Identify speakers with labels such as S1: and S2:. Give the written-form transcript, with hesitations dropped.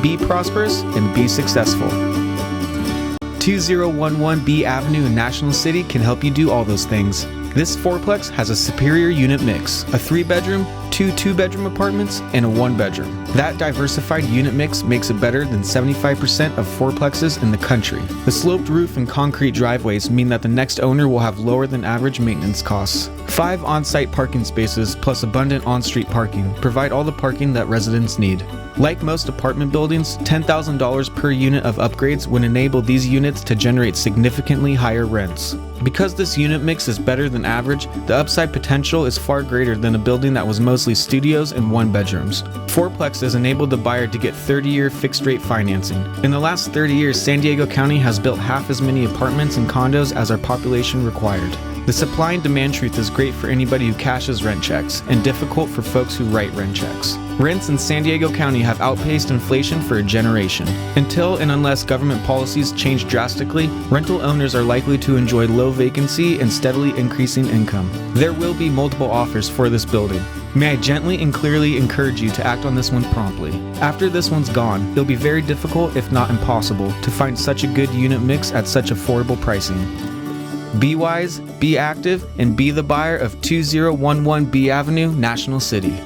S1: be prosperous, and be successful. 2011 B Avenue in National City can help you do all those things. This fourplex has a superior unit mix, a 3-bedroom, 2 2-bedroom apartments, and a 1-bedroom. That diversified unit mix makes it better than 75% of fourplexes in the country. The sloped roof and concrete driveways mean that the next owner will have lower than average maintenance costs. 5 on-site parking spaces plus abundant on-street parking provide all the parking that residents need. Like most apartment buildings, $10,000 per unit of upgrades would enable these units to generate significantly higher rents. Because this unit mix is better than average, the upside potential is far greater than a building that was mostly studios and 1-bedrooms. Fourplexes enabled the buyer to get 30-year fixed-rate financing. In the last 30 years, San Diego County has built half as many apartments and condos as our population required. The supply and demand truth is great for anybody who cashes rent checks, and difficult for folks who write rent checks. Rents in San Diego County have outpaced inflation for a generation. Until and unless government policies change drastically, rental owners are likely to enjoy low vacancy and steadily increasing income. There will be multiple offers for this building. May I gently and clearly encourage you to act on this one promptly. After this one's gone, it'll be very difficult, if not impossible, to find such a good unit mix at such affordable pricing. Be wise, be active, and be the buyer of 2011 B Avenue, National City.